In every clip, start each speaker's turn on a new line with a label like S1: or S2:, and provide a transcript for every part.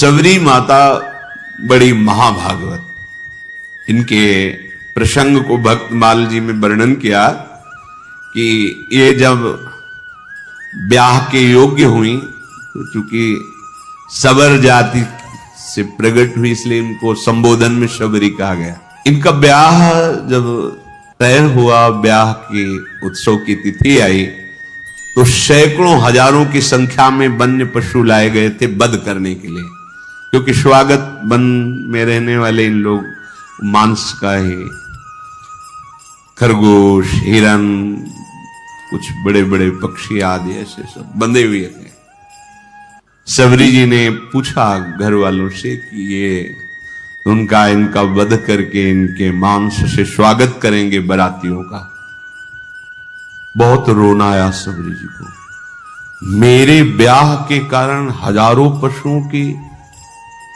S1: सबरी माता बड़ी महाभागवत, इनके प्रसंग को भक्तमाल जी में वर्णन किया कि ये जब ब्याह के योग्य हुई तो चूंकि सबर जाति से प्रकट हुई इसलिए इनको संबोधन में शबरी कहा गया। इनका ब्याह जब तय हुआ, ब्याह के उत्सव की तिथि आई तो सैकड़ों हजारों की संख्या में वन्य पशु लाए गए थे वध करने के लिए, क्योंकि स्वागत वन में रहने वाले इन लोग मांस का ही, खरगोश, हिरन, कुछ बड़े बड़े पक्षी आदि ऐसे सब बंधे हुए थे। सबरी जी ने पूछा घर वालों से कि ये इनका वध करके इनके मांस से स्वागत करेंगे बरातियों का। बहुत रोना आया सबरी जी को। मेरे ब्याह के कारण हजारों पशुओं की,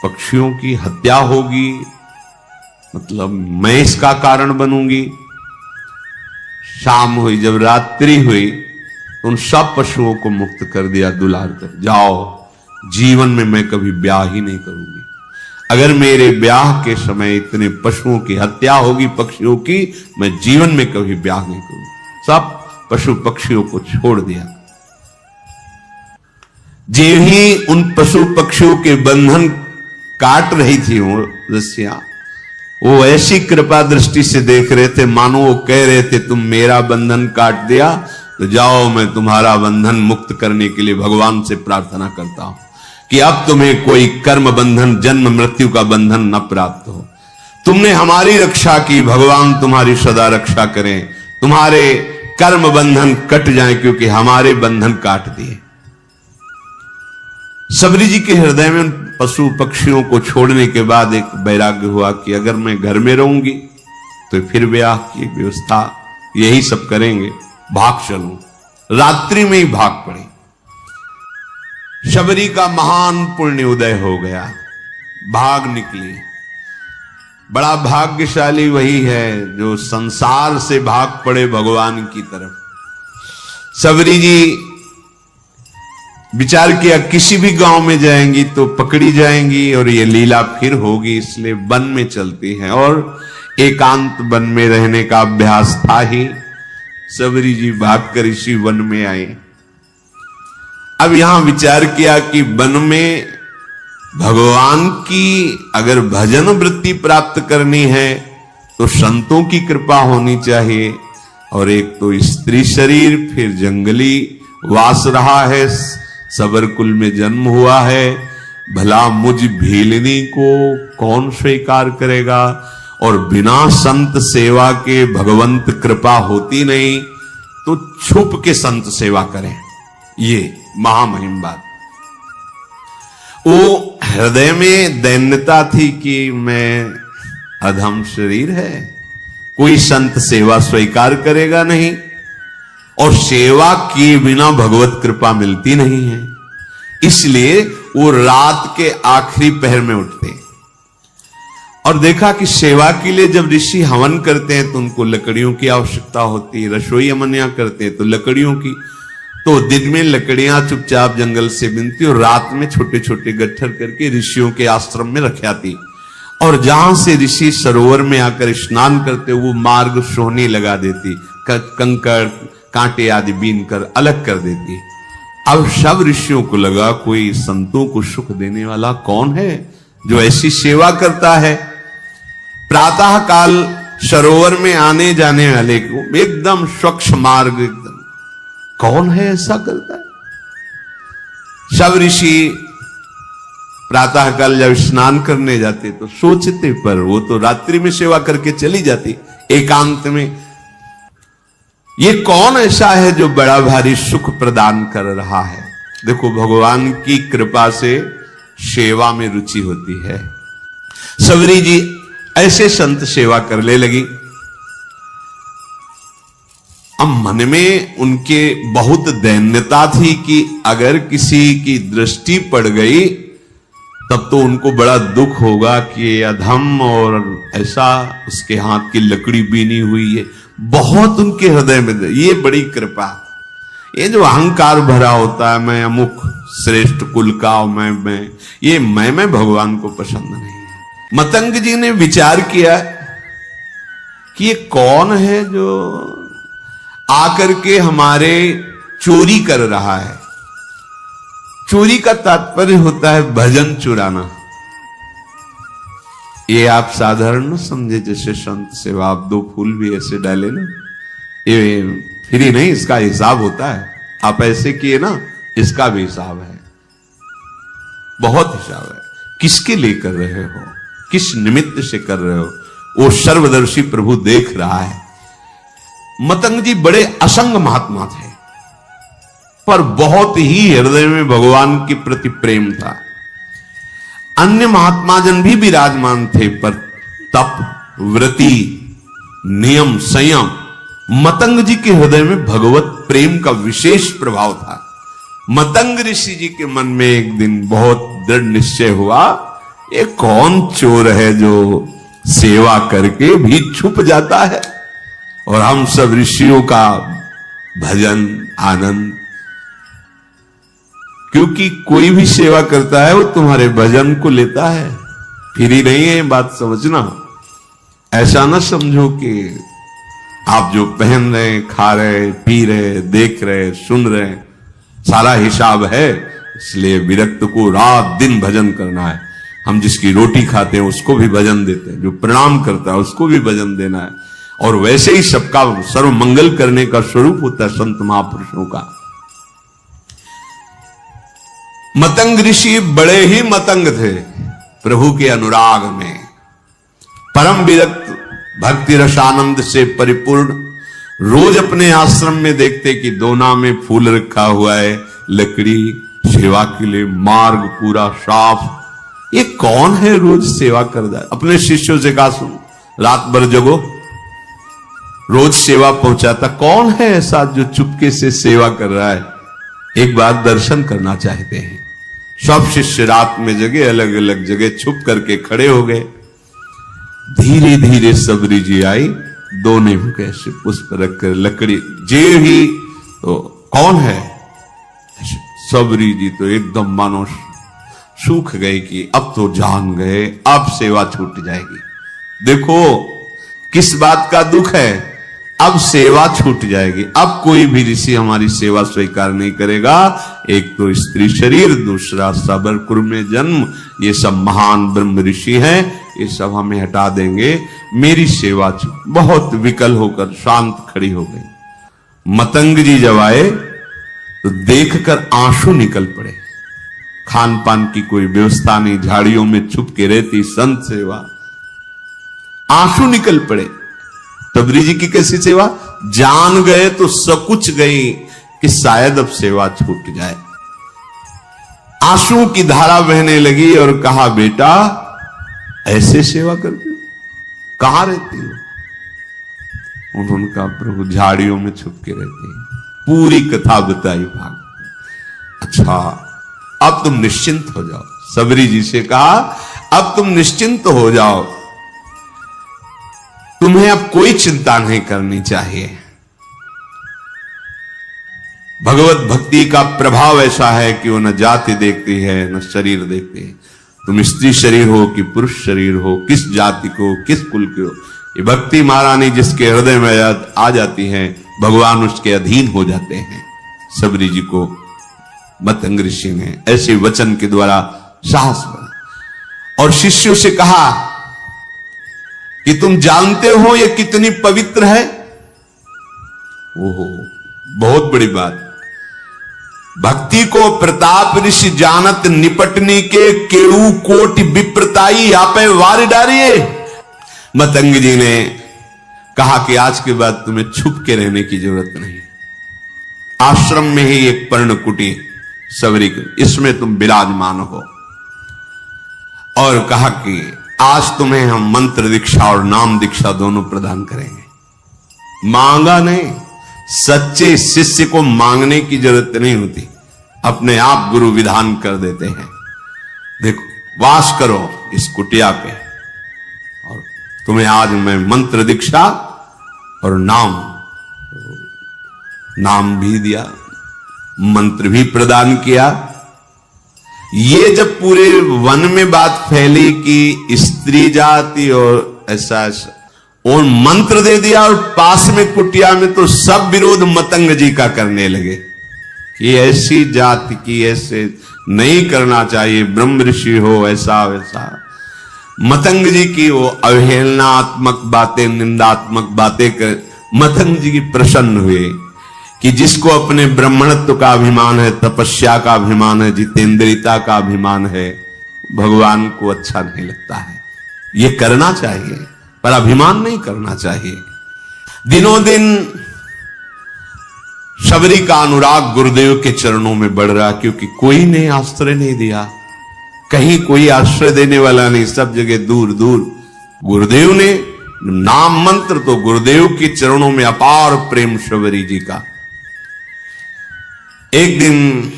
S1: पक्षियों की हत्या होगी, मतलब मैं इसका कारण बनूंगी। शाम हुई, जब रात्रि हुई तो उन सब पशुओं को मुक्त कर दिया दुलार कर, जाओ, जीवन में मैं कभी ब्याह ही नहीं करूंगी। अगर मेरे ब्याह के समय इतने पशुओं की हत्या होगी, पक्षियों की, मैं जीवन में कभी ब्याह नहीं करूंगी। सब पशु पक्षियों को छोड़ दिया। जे ही उन पशु पक्षियों के बंधन काट रही थी वो रस्सियां, वो ऐसी कृपा दृष्टि से देख रहे थे मानो वो कह रहे थे तुम मेरा बंधन काट दिया तो जाओ, मैं तुम्हारा बंधन मुक्त करने के लिए भगवान से प्रार्थना करता हूं कि अब तुम्हें कोई कर्म बंधन, जन्म मृत्यु का बंधन न प्राप्त हो। तुमने हमारी रक्षा की, भगवान तुम्हारी सदा रक्षा करें, तुम्हारे कर्म बंधन कट जाए क्योंकि हमारे बंधन काट दिए। सबरी जी के हृदय में पशु पक्षियों को छोड़ने के बाद एक वैराग्य हुआ कि अगर मैं घर में रहूंगी तो फिर ब्याह की व्यवस्था यही सब करेंगे, भाग चलूं। रात्रि में ही भाग पड़ी। शबरी का महान पुण्य उदय हो गया, भाग निकली। बड़ा भाग्यशाली वही है जो संसार से भाग पड़े भगवान की तरफ। सबरी जी विचार किया किसी भी गांव में जाएंगी तो पकड़ी जाएंगी और ये लीला फिर होगी, इसलिए वन में चलती हैं और एकांत वन में रहने का अभ्यास था ही। सबरी जी भागकर इसी वन में आए। अब यहां विचार किया कि वन में भगवान की अगर भजन वृत्ति प्राप्त करनी है तो संतों की कृपा होनी चाहिए, और एक तो स्त्री शरीर, फिर जंगली वास रहा है, सबर कुल में जन्म हुआ है, भला मुझ भीलनी को कौन स्वीकार करेगा, और बिना संत सेवा के भगवंत कृपा होती नहीं, तो छुप के संत सेवा करें। ये महामहिम बात। वो हृदय में दैन्यता थी कि मैं अधम शरीर है, कोई संत सेवा स्वीकार करेगा नहीं, और सेवा किए बिना भगवत कृपा मिलती नहीं है। इसलिए वो रात के आखिरी पहर में उठते और देखा कि सेवा के लिए जब ऋषि हवन करते हैं तो उनको लकड़ियों की आवश्यकता होती है, रसोई अमनिया करते हैं तो लकड़ियों की, तो दिन में लकड़ियां चुपचाप जंगल से बिनती और रात में छोटे छोटे गट्ठर करके ऋषियों के आश्रम में रख आती, और जहां से ऋषि सरोवर में आकर स्नान करते वो मार्ग सोहनी लगा देती, कंकड़ कांटे आदि बीन कर अलग कर देती। अब सब ऋषियों को लगा कोई संतों को सुख देने वाला कौन है जो ऐसी सेवा करता है। प्रातः काल सरोवर में आने जाने वाले को एकदम स्वच्छ मार्ग, एकदम कौन है ऐसा करता है। सब ऋषि प्रातः काल जब स्नान करने जाते तो सोचते, पर वो तो रात्रि में सेवा करके चली जाती एकांत में। ये कौन ऐसा है जो बड़ा भारी सुख प्रदान कर रहा है। देखो भगवान की कृपा से सेवा में रुचि होती है। सबरी जी ऐसे संत सेवा करने लगी। अब मन में उनके बहुत दैन्यता थी कि अगर किसी की दृष्टि पड़ गई तब तो उनको बड़ा दुख होगा कि अधम और ऐसा उसके हाथ की लकड़ी बीनी हुई है। बहुत उनके हृदय में ये बड़ी कृपा। ये जो अहंकार भरा होता है, मैं अमुक श्रेष्ठ कुल का मैं ये मैं भगवान को पसंद नहीं है। मतंग जी ने विचार किया कि ये कौन है जो आकर के हमारे चोरी कर रहा है। चोरी का तात्पर्य होता है भजन चुराना। ये आप साधारण न समझे, जैसे संत सेवा आप 2 फूल भी ऐसे डाले ना, ये फ्री नहीं, इसका हिसाब होता है। आप ऐसे किए ना, इसका भी हिसाब है, बहुत हिसाब है। किसके लिए कर रहे हो, किस निमित्त से कर रहे हो, वो सर्वदर्शी प्रभु देख रहा है। मतंग जी बड़े असंग महात्मा थे, पर बहुत ही हृदय में भगवान के प्रति प्रेम था। अन्य महात्मा जन भी विराजमान थे, पर तप, व्रति, नियम, संयम, मतंग जी के हृदय में भगवत प्रेम का विशेष प्रभाव था। मतंग ऋषि जी के मन में एक दिन बहुत दृढ़ निश्चय हुआ, ये कौन चोर है जो सेवा करके भी छुप जाता है और हम सब ऋषियों का भजन आनंद। क्योंकि कोई भी सेवा करता है वो तुम्हारे भजन को लेता है, फिर ही नहीं है, बात समझना। ऐसा ना समझो कि आप जो पहन रहे, खा रहे, पी रहे, देख रहे, सुन रहे, सारा हिसाब है, इसलिए विरक्त को रात दिन भजन करना है। हम जिसकी रोटी खाते हैं उसको भी भजन देते हैं, जो प्रणाम करता है उसको भी भजन देना है। और वैसे ही सबका सर्व मंगल करने का स्वरूप होता है संत महापुरुषों का। मतंग ऋषि बड़े ही मतंग थे प्रभु के अनुराग में, परम विरक्त, भक्ति रसानंद से परिपूर्ण। रोज अपने आश्रम में देखते कि दोना में फूल रखा हुआ है, लकड़ी, सेवा के लिए मार्ग पूरा साफ। ये कौन है रोज सेवा कर जाए। अपने शिष्यों से कहा, सुन, रात भर जगो, रोज सेवा पहुंचाता कौन है ऐसा जो चुपके से सेवा कर रहा है, एक बार दर्शन करना चाहते हैं। सब शिष्य रात में जगे, अलग अलग जगह छुप करके खड़े हो गए। धीरे धीरे सबरी जी आई, दोने में कैसे पुष्प रखकर लकड़ी जे ही, तो कौन है। सबरी जी तो एकदम मानो सूख गए कि अब तो जान गए, अब सेवा छूट जाएगी। देखो किस बात का दुख है, अब सेवा छूट जाएगी। अब कोई भी ऋषि हमारी सेवा स्वीकार नहीं करेगा। एक तो स्त्री शरीर, दूसरा सबर कुर में जन्म, ये सब महान ब्रह्म ऋषि हैं, ये सब हमें हटा देंगे। मेरी सेवा बहुत विकल होकर शांत खड़ी हो गई। मतंग जी जब आए तो देखकर आंसू निकल पड़े। खान पान की कोई व्यवस्था नहीं, झाड़ियों में छुप के रहती संत सेवा, आंसू निकल पड़े। सबरी जी की कैसी सेवा, जान गए तो सकुच गई कि शायद अब सेवा छूट जाए। आंसू की धारा बहने लगी और कहा, बेटा ऐसे सेवा करती हो, कहां रहती हो। उन्होंने कहा, प्रभु झाड़ियों में छुप के रहती है। पूरी कथा बताई भाग। अच्छा, अब तुम निश्चिंत हो जाओ। सबरी जी से कहा, अब तुम निश्चिंत हो जाओ, तुम्हें अब कोई चिंता नहीं करनी चाहिए। भगवत भक्ति का प्रभाव ऐसा है कि वो न जाति देखती है न शरीर देखती है। तुम स्त्री शरीर हो कि पुरुष शरीर हो, किस जाति को, किस कुल के हो, ये भक्ति महारानी जिसके हृदय में आ जाती है, भगवान उसके अधीन हो जाते हैं। सबरी जी को मतंग ऋषि ने ऐसे वचन के द्वारा साहस बना और शिष्यों से कहा कि तुम जानते हो ये कितनी पवित्र है। ओहो, बहुत बड़ी बात। भक्ति को प्रताप ऋषि जानत, निपटने के केड़ू कोटि विप्रताई आपे वार डारिए। मतंग जी ने कहा कि आज के बाद तुम्हें छुप के रहने की जरूरत नहीं। आश्रम में ही एक पर्णकुटी सबरी, इसमें तुम विराजमान हो। और कहा कि आज तुम्हें हम मंत्र दीक्षा और नाम दीक्षा दोनों प्रदान करेंगे। मांगा नहीं, सच्चे शिष्य को मांगने की जरूरत नहीं होती, अपने आप गुरु विधान कर देते हैं। देखो, वास करो इस कुटिया पे और तुम्हें आज मैं मंत्र दीक्षा और नाम भी दिया, मंत्र भी प्रदान किया। ये जब पूरे वन में बात फैली कि स्त्री जाति और ऐसा और मंत्र दे दिया और पास में कुटिया में, तो सब विरोध मतंग जी का करने लगे कि ऐसी जाति की ऐसे नहीं करना चाहिए, ब्रह्म ऋषि हो ऐसा वैसा। मतंग जी की वो अवहेलनात्मक बातें, निंदात्मक बातें कर मतंग जी की प्रसन्न हुए कि जिसको अपने ब्राह्मणत्व का अभिमान है, तपस्या का अभिमान है, जितेंद्रियता का अभिमान है, भगवान को अच्छा नहीं लगता है। ये करना चाहिए पर अभिमान नहीं करना चाहिए। दिनों दिन शबरी का अनुराग गुरुदेव के चरणों में बढ़ रहा, क्योंकि कोई ने आश्रय नहीं दिया, कहीं कोई आश्रय देने वाला नहीं, सब जगह दूर दूर। गुरुदेव ने नाम मंत्र, तो गुरुदेव के चरणों में अपार प्रेम शबरी जी का। एक दिन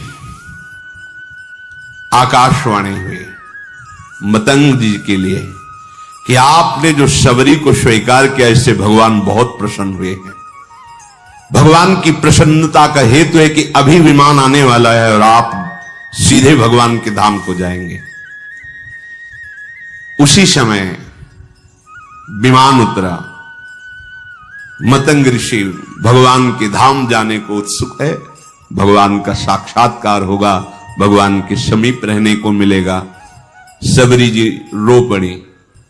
S1: आकाशवाणी हुई मतंग जी के लिए कि आपने जो शबरी को स्वीकार किया, इससे भगवान बहुत प्रसन्न हुए हैं। भगवान की प्रसन्नता का हेतु है कि अभी विमान आने वाला है और आप सीधे भगवान के धाम को जाएंगे। उसी समय विमान उतरा। मतंग ऋषि भगवान के धाम जाने को उत्सुक है, भगवान का साक्षात्कार होगा, भगवान के समीप रहने को मिलेगा। शबरी जी रो पड़ी,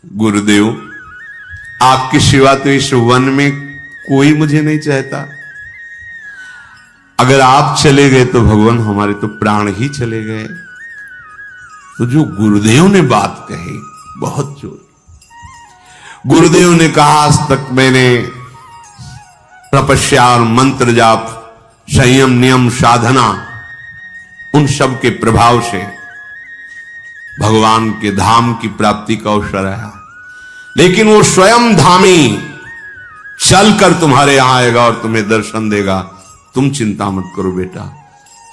S1: गुरुदेव आपके सिवा तो इस वन में कोई मुझे नहीं चाहता, अगर आप चले गए तो भगवान हमारे तो प्राण ही चले गए। तो जो गुरुदेव ने बात कही बहुत जोर, गुरुदेव ने कहा आज तक मैंने तपस्या और मंत्र जाप, संयम नियम साधना, उन सब के प्रभाव से भगवान के धाम की प्राप्ति का अवसर आया, लेकिन वो स्वयं धामी चलकर तुम्हारे यहां आएगा और तुम्हें दर्शन देगा। तुम चिंता मत करो बेटा,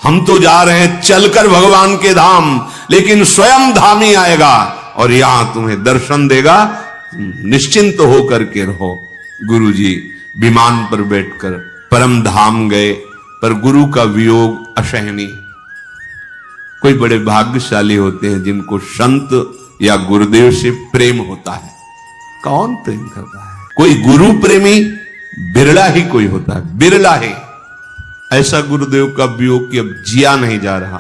S1: हम तो जा रहे हैं चलकर भगवान के धाम, लेकिन स्वयं धामी आएगा और यहां तुम्हें दर्शन देगा, निश्चिंत होकर के रहो। गुरुजी विमान पर बैठकर परम धाम गए, पर गुरु का वियोग असहनीय। कोई बड़े भाग्यशाली होते हैं जिनको संत या गुरुदेव से प्रेम होता है। कौन प्रेम करता है? कोई गुरु प्रेमी बिरला ही कोई होता है, बिरला ही। ऐसा गुरुदेव का वियोग कि अब जिया नहीं जा रहा।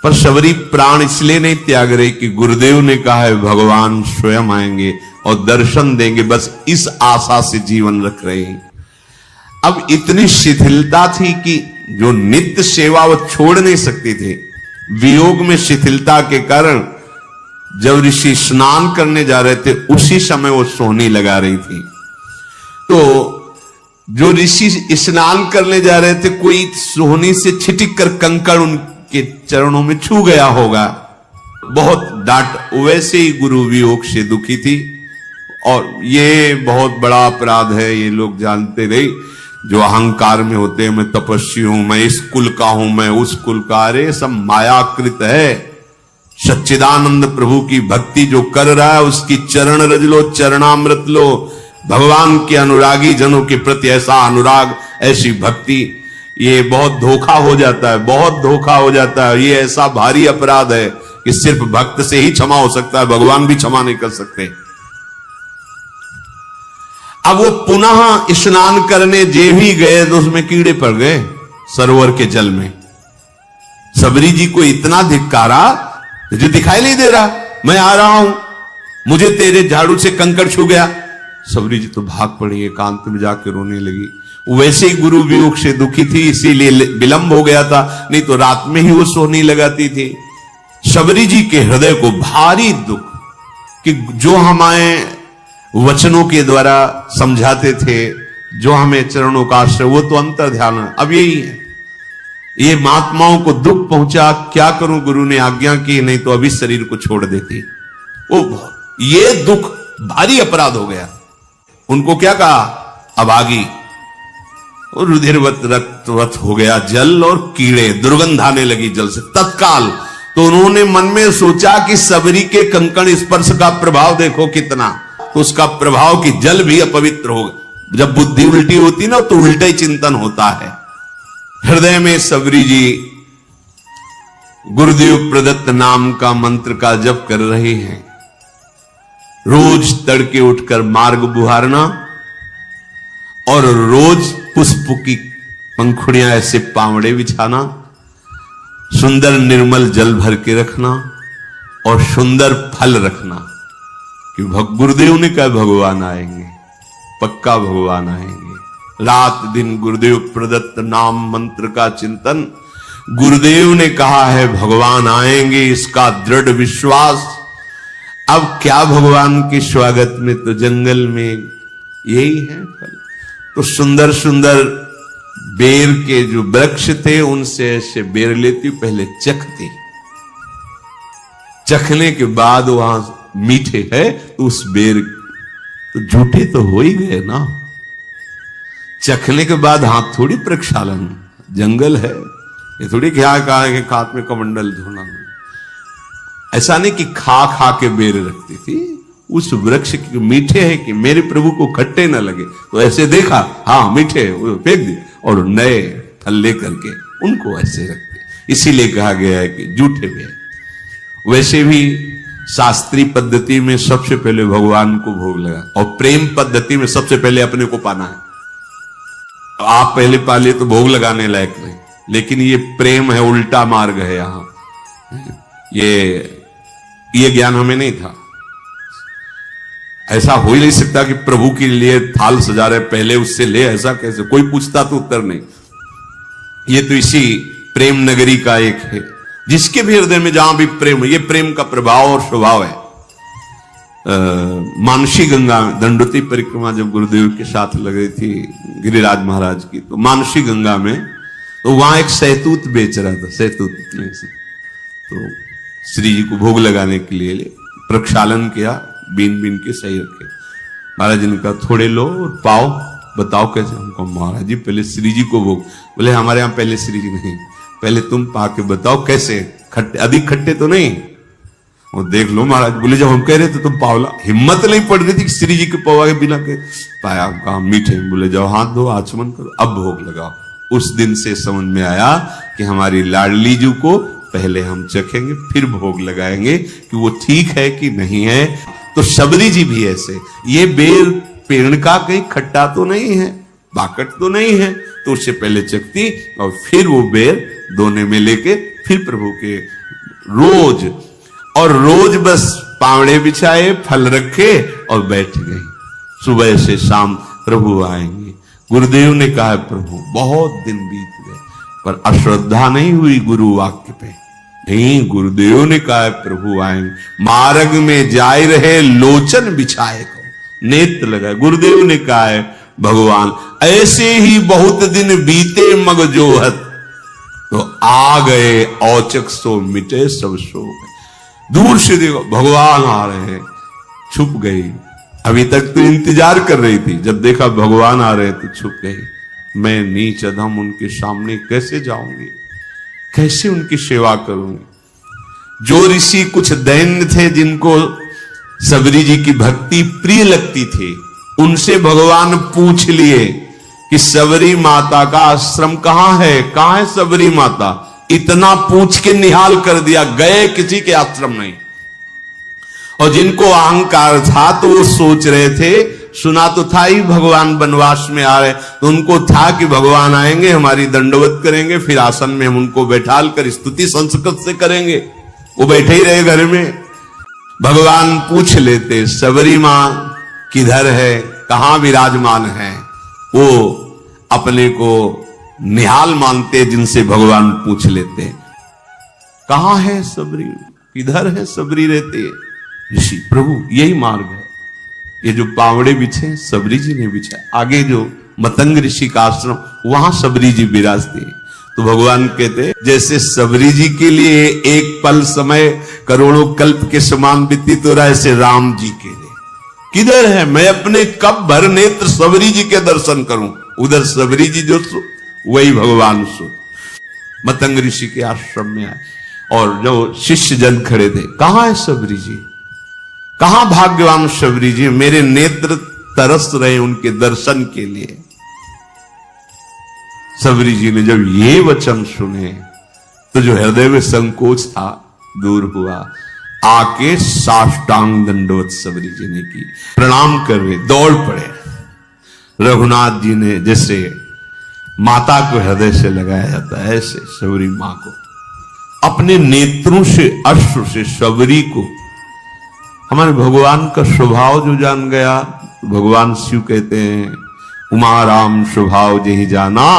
S1: पर शबरी प्राण इसलिए नहीं त्याग रही कि गुरुदेव ने कहा है भगवान स्वयं आएंगे और दर्शन देंगे, बस इस आशा से जीवन रख रहे हैं। अब इतनी शिथिलता थी कि जो नित्य सेवा वो छोड़ नहीं सकते थे। वियोग में शिथिलता के कारण जब ऋषि स्नान करने जा रहे थे, उसी समय वो सोहनी लगा रही थी। तो जो ऋषि स्नान करने जा रहे थे, कोई सोहनी से छिटक कर कंकड़ उनके चरणों में छू गया होगा, बहुत डांट। वैसे ही गुरु वियोग से दुखी थी, और ये बहुत बड़ा अपराध है, ये लोग जानते रहे जो अहंकार में होते हैं, मैं तपस्वी हूं, मैं इस कुल का हूं, मैं उस कुल का। अरे सब मायाकृत है। सच्चिदानंद प्रभु की भक्ति जो कर रहा है उसकी चरण रज लो, चरणामृत लो। भगवान के अनुरागी जनों के प्रति ऐसा अनुराग, ऐसी भक्ति, ये बहुत धोखा हो जाता है, बहुत धोखा हो जाता है। ये ऐसा भारी अपराध है कि सिर्फ भक्त से ही क्षमा हो सकता है, भगवान भी क्षमा नहीं कर सकते। अब वो पुनः स्नान करने जे भी गए तो उसमें कीड़े पड़ गए सरोवर के जल में। शबरी जी को इतना धिक्कारा, तुझे दिखाई नहीं दे रहा, मैं आ रहा हूं, मुझे तेरे झाड़ू से कंकड़ छू गया। शबरी जी तो भाग पड़ी, एकांत में जाकर रोने लगी। वैसे ही गुरु वियोग से दुखी थी, इसीलिए विलंब हो गया था, नहीं तो रात में ही वो सोहनी लगाती थी। शबरी जी के हृदय को भारी दुख कि जो हमारे वचनों के द्वारा समझाते थे, जो हमें चरणों का आश्रय, वो तो अंतर ध्यान है। अब यही है, ये महात्माओं को दुख पहुंचा, क्या करूं, गुरु ने आज्ञा की, नहीं तो अभी शरीर को छोड़ देती। ओ ये दुख भारी अपराध हो गया। उनको क्या कहा, अभागी। और रुधिरवत रक्तवत हो गया जल, और कीड़े, दुर्गंध आने लगी जल से तत्काल। तो उन्होंने मन में सोचा कि शबरी के कंकण स्पर्श का प्रभाव देखो कितना, तो उसका प्रभाव कि जल भी अपवित्र होगा। जब बुद्धि उल्टी होती ना तो उल्टा ही चिंतन होता है। हृदय में शबरी जी गुरुदेव प्रदत्त नाम का मंत्र का जप कर रहे हैं। रोज तड़के उठकर मार्ग बुहारना और रोज पुष्प की पंखुड़ियां ऐसे पावड़े बिछाना, सुंदर निर्मल जल भर के रखना और सुंदर फल रखना कि गुरुदेव ने कहा भगवान आएंगे, पक्का भगवान आएंगे। रात दिन गुरुदेव प्रदत्त नाम मंत्र का चिंतन, गुरुदेव ने कहा है भगवान आएंगे, इसका दृढ़ विश्वास। अब क्या भगवान के स्वागत में तो जंगल में यही है फल। तो सुंदर सुंदर बेर के जो वृक्ष थे उनसे ऐसे बेर लेती, पहले चखती, चखने के बाद वहां मीठे है तो उस बेर तो झूठे तो हो ही गए ना। चखने के बाद हाथ थोड़ी प्रक्षालन, जंगल है ये थोड़ी क्या कहा है कि हाथ में कमंडल धोना। ऐसा नहीं कि खा खा के बेर रखती थी, उस वृक्ष की मीठे है कि मेरे प्रभु को खट्टे न लगे तो ऐसे देखा, हाँ मीठे, फेंक दिए और नए फल लेकर के उनको ऐसे रखते। इसीलिए कहा गया है कि जूठे में। वैसे भी शास्त्रीय पद्धति में सबसे पहले भगवान को भोग लगा और प्रेम पद्धति में सबसे पहले अपने को पाना है। आप पहले पा लिए तो भोग लगाने लायक नहीं, लेकिन ये प्रेम है, उल्टा मार्ग है। यहां ये ज्ञान हमें नहीं था। ऐसा हो ही नहीं सकता कि प्रभु के लिए थाल सजा रहे पहले उससे ले, ऐसा कैसे? कोई पूछता तो उत्तर नहीं। ये तो इसी प्रेम नगरी का एक है, जिसके भी हृदय में जहां भी प्रेम, ये प्रेम का प्रभाव और स्वभाव है। मानसी गंगा में दंडोती परिक्रमा जब गुरुदेव के साथ लग रही थी गिरिराज महाराज की, तो मानसी गंगा में तो वहां एक सहतूत बेच रहा था, सहतूत में से तो श्री जी को भोग लगाने के लिए प्रक्षालन किया, बीन बीन के सही रखे। महाराज जी ने कहा थोड़े लो और पाओ, बताओ कैसे। हमको महाराज जी पहले श्री जी को भोग। बोले हमारे यहां पहले श्री जी नहीं, पहले तुम पा के बताओ कैसे, खट्टे अधिक खट्टे तो नहीं। वो देख लो महाराज। बोले जब हम कह रहे थे तुम पावला, हिम्मत नहीं पड़ रही थी कि श्री जी के पवा के बिना के पाया। कहा मीठे। बोले जाओ हाथ धो, आचमन करो, अब भोग लगाओ। उस दिन से समझ में आया कि हमारी लाडली जी को पहले हम चखेंगे फिर भोग लगाएंगे कि वो ठीक है कि नहीं है। तो शबरी जी भी ऐसे, ये बेर पेड़ का कहीं खट्टा तो नहीं है, बाकट तो नहीं है, तो उससे पहले चखती और फिर वो बेर दोने में लेके फिर प्रभु के रोज और रोज बस पावड़े बिछाए, फल रखे और बैठ गई। सुबह से शाम प्रभु आएंगे। गुरुदेव ने कहा प्रभु बहुत दिन बीत गए पर अश्रद्धा नहीं हुई गुरु वाक्य पे। नहीं, गुरुदेव ने कहा प्रभु आएंगे। मार्ग में जाए रहे लोचन बिछाए को, नेत्र लगाए। गुरुदेव ने कहा है भगवान ऐसे ही बहुत दिन बीते मग जोहत, तो आ गए औचक सो मिटे सब सो गए। दूर से देखो भगवान आ रहे हैं, छुप गई। अभी तक तो इंतजार कर रही थी, जब देखा भगवान आ रहे तो छुप गई। मैं नीच अधम उनके सामने कैसे जाऊंगी, कैसे उनकी सेवा करूंगी। जो ऋषि कुछ दैन्य थे जिनको सबरी जी की भक्ति प्रिय लगती थी, उनसे भगवान पूछ लिए कि सबरी माता का आश्रम कहां है सबरी माता। इतना पूछ के निहाल कर दिया, गए किसी के आश्रम नहीं। और जिनको अहंकार था तो वो सोच रहे थे, सुना तो था ही भगवान वनवास में आ रहे, तो उनको था कि भगवान आएंगे, हमारी दंडवत करेंगे, फिर आसन में हम उनको बैठाल कर स्तुति संस्कृत से करेंगे। वो बैठे ही रहे घर में। भगवान पूछ लेते सबरी मां किधर है, कहां विराजमान है। वो अपने को निहाल मानते, जिनसे भगवान पूछ लेते कहां है सबरी, किधर है सबरी रहते ऋषि। प्रभु यही मार्ग है, ये जो पावड़े बिछे सबरी जी ने बिछाए। आगे जो मतंग ऋषि का आश्रम, वहां सबरी जी विराजते। तो भगवान कहते जैसे सबरी जी के लिए एक पल समय करोड़ों कल्प के समान व्यतीत हो रहा है, ऐसे राम जी के लिए किधर है, मैं अपने कब भर नेत्र सबरी जी के दर्शन करूं। उधर सबरी जी जो सो, वही भगवान सो। मतंग ऋषि के आश्रम में आए और जो शिष्य जन खड़े थे, कहां है सबरी जी, कहां भाग्यवान सबरी जी, मेरे नेत्र तरस रहे उनके दर्शन के लिए। सबरी जी ने जब ये वचन सुने तो जो हृदय में संकोच था दूर हुआ, आके साष्टांग दंडवत सबरी जी ने की, प्रणाम कर रहे, दौड़ पड़े। रघुनाथ जी ने जैसे माता को हृदय से लगाया जाता है, ऐसे सबरी मां को अपने नेत्रों से अश्रु से सबरी को, हमारे भगवान का स्वभाव जो जान गया, भगवान शिव कहते हैं उमा राम स्वभाव जही जाना,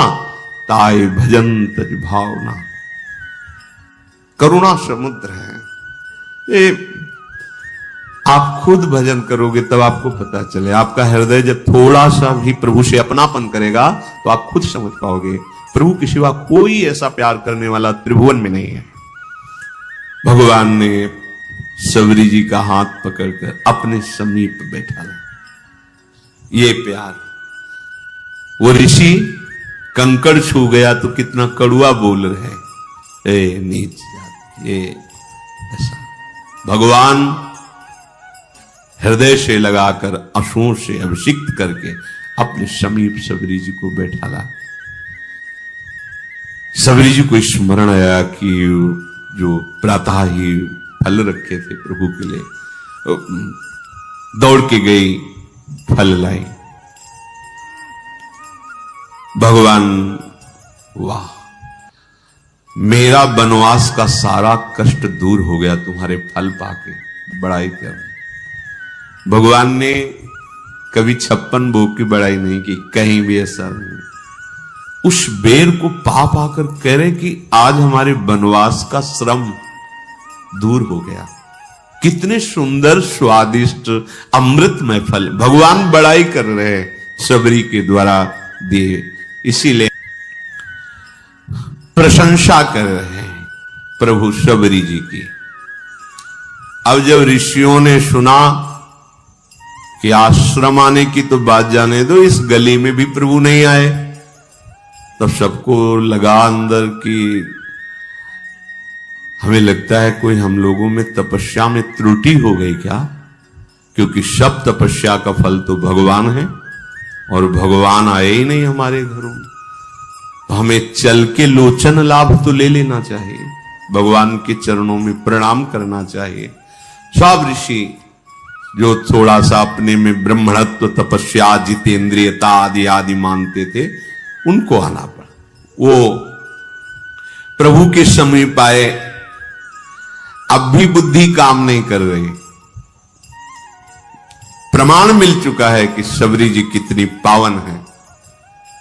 S1: ताय भजन तज भावना। करुणा समुद्र है ये, आप खुद भजन करोगे तब आपको पता चले। आपका हृदय जब थोड़ा सा भी प्रभु से अपनापन करेगा तो आप खुद समझ पाओगे प्रभु के सिवा कोई ऐसा प्यार करने वाला त्रिभुवन में नहीं है। भगवान ने सबरी जी का हाथ पकड़कर अपने समीप बैठा ला। ये प्यार, वो ऋषि कंकड़ छू गया तो कितना कड़ुआ बोल रहे, ए नीच जाति, ये ऐसा। भगवान हृदय से लगाकर आंसुओं से अभिषिक्त करके अपने समीप सबरी जी को बैठा ला। सबरी जी को स्मरण आया कि जो प्रातः ही फल रखे थे प्रभु के लिए, दौड़ के गई, फल लाई। भगवान, वाह, मेरा वनवास का सारा कष्ट दूर हो गया तुम्हारे फल पाके, बड़ाई कर। भगवान ने कभी 56 भोग की बड़ाई नहीं की, कहीं भी ऐसा नहीं। उस बेर को पा पाकर कह रहे कि आज हमारे वनवास का श्रम दूर हो गया। कितने सुंदर स्वादिष्ट अमृतमय फल भगवान बड़ाई कर रहे हैं सबरी के द्वारा दिए, इसीलिए प्रशंसा कर रहे हैं प्रभु सबरी जी की। अब जब ऋषियों ने सुना कि आश्रम आने की तो बात जाने दो, इस गली में भी प्रभु नहीं आए, तब सबको लगा अंदर कि हमें लगता है कोई हम लोगों में तपस्या में त्रुटि हो गई क्या, क्योंकि सब तपस्या का फल तो भगवान है और भगवान आए ही नहीं हमारे घरों में। तो हमें चल के लोचन लाभ तो ले लेना चाहिए, भगवान के चरणों में प्रणाम करना चाहिए। सब ऋषि जो थोड़ा सा अपने में ब्रह्मणत्व, तपस्या, जितेंद्रियता आदि आदि मानते थे, उनको आना पड़ा। वो प्रभु के समीप आए, अब भी बुद्धि काम नहीं कर रही। प्रमाण मिल चुका है कि सबरी जी कितनी पावन है।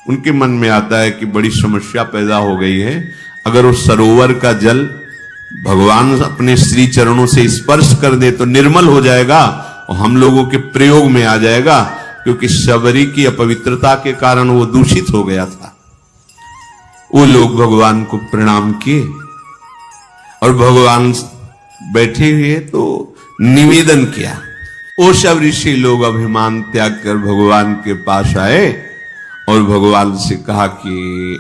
S1: उनके मन में आता है कि बड़ी समस्या पैदा हो गई है, अगर उस सरोवर का जल भगवान अपने श्री चरणों से स्पर्श कर दे तो निर्मल हो जाएगा और हम लोगों के प्रयोग में आ जाएगा, क्योंकि सबरी की अपवित्रता के कारण वो दूषित हो गया था। वो लोग भगवान को प्रणाम किए और भगवान बैठे हुए तो निवेदन किया। वो सब ऋषि लोग अभिमान त्याग कर भगवान के पास आए और भगवान से कहा कि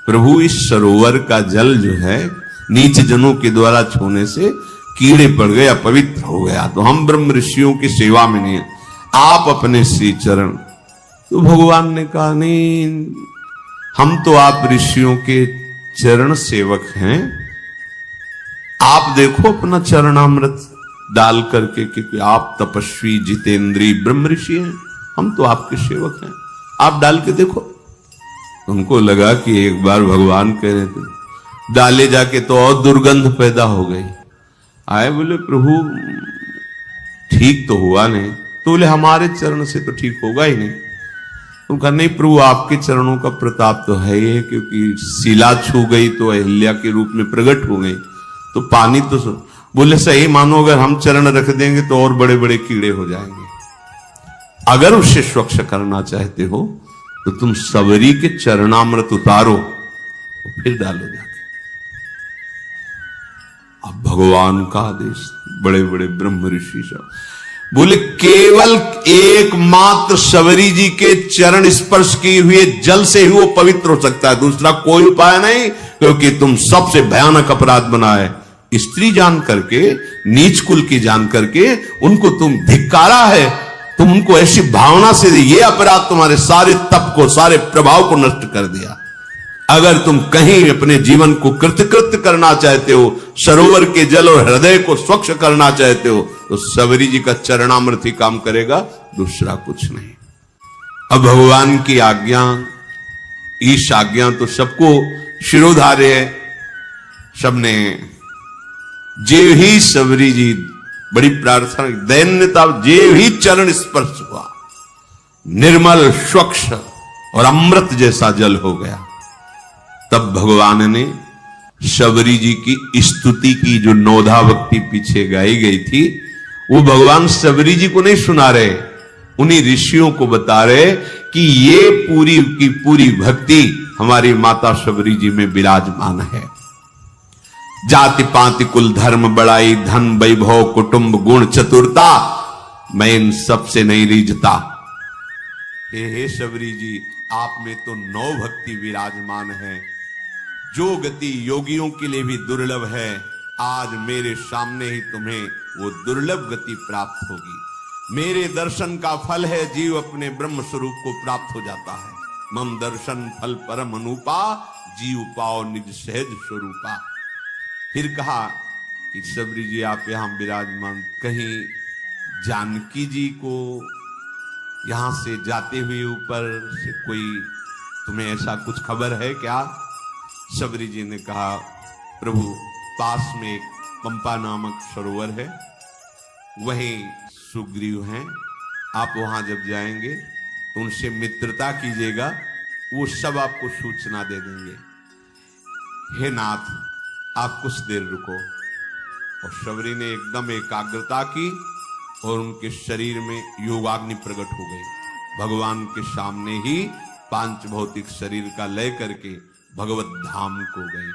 S1: प्रभु, इस सरोवर का जल जो है नीच जनों के द्वारा छूने से कीड़े पड़ गए, अपवित्र हो गया, तो हम ब्रह्म ऋषियों की सेवा में नहीं, आप अपने श्री चरण। तो भगवान ने कहा, नहीं, हम तो आप ऋषियों के चरण सेवक हैं, आप देखो अपना चरणामृत डाल करके, क्योंकि आप तपस्वी जितेंद्री ब्रह्म ऋषि हैं, हम तो आपके सेवक हैं, आप डाल के देखो। उनको लगा कि एक बार भगवान कह रहे थे, डाले जाके तो और दुर्गंध पैदा हो गई। आए, बोले प्रभु ठीक तो हुआ नहीं। तो बोले हमारे चरण से तो ठीक होगा ही नहीं। तुम कहा, नहीं प्रभु, आपके चरणों का प्रताप तो है ही है, क्योंकि शिला छू गई तो अहिल्या के रूप में प्रकट हो गई, तो पानी तो बोले सही मानो, अगर हम चरण रख देंगे तो और बड़े बड़े कीड़े हो जाएंगे। अगर उसे स्वच्छ करना चाहते हो तो तुम सबरी के चरणामृत उतारो तो फिर डालो जाके। अब भगवान का आदेश, बड़े बड़े ब्रह्म ऋषि सब बोले, केवल एकमात्र सबरी जी के चरण स्पर्श किए हुए जल से ही वो पवित्र हो सकता है, दूसरा कोई उपाय नहीं, क्योंकि तुम सबसे भयानक अपराध बनाए। स्त्री जान करके, नीच कुल की जान करके उनको तुम धिक्कारा है, तुम उनको ऐसी भावना से, ये अपराध तुम्हारे सारे तप को, सारे प्रभाव को नष्ट कर दिया। अगर तुम कहीं अपने जीवन को कृतकृत्य करना चाहते हो, सरोवर के जल और हृदय को स्वच्छ करना चाहते हो, तो सबरी जी का चरणामृत ही काम करेगा, दूसरा कुछ नहीं। अब भगवान की आज्ञा, ईश आज्ञा तो सबको शिरोधार्य है। सबने जे ही सबरी जी बड़ी प्रार्थना, दैन्यता, जे ही चरण स्पर्श हुआ, निर्मल स्वच्छ और अमृत जैसा जल हो गया। तब भगवान ने शबरी जी की स्तुति की, जो नौधा भक्ति पीछे गाई गई थी, वो भगवान शबरी जी को नहीं सुना रहे, उन्हीं ऋषियों को बता रहे कि ये पूरी की पूरी भक्ति हमारी माता शबरी जी में विराजमान है। जाति पाति कुल धर्म बड़ाई धन वैभव कुटुंब गुण चतुरता, मैं इन सबसे नहीं रीझता। हे शबरी जी, आप में तो 9 भक्ति विराजमान है, जो गति योगियों के लिए भी दुर्लभ है, आज मेरे सामने ही तुम्हें वो दुर्लभ गति प्राप्त होगी। मेरे दर्शन का फल है जीव अपने ब्रह्म स्वरूप को प्राप्त हो जाता है। मम दर्शन फल परम अनुपा, जीव पाओ निज सहज स्वरूपा। फिर कहा कि शबरी जी आप यहां विराजमान, कहीं जानकी जी को यहां से जाते हुए ऊपर से कोई तुम्हें ऐसा कुछ खबर है क्या? शबरी जी ने कहा, प्रभु पास में एक पंपा नामक सरोवर है, वहीं सुग्रीव हैं, आप वहां जब जाएंगे तो उनसे मित्रता कीजिएगा, वो सब आपको सूचना दे देंगे। हे नाथ, आप कुछ देर रुको। और शबरी ने एकदम एकाग्रता की और उनके शरीर में योगाग्नि प्रकट हो गई। भगवान के सामने ही पांच भौतिक शरीर का लय करके भगवत धाम को गई।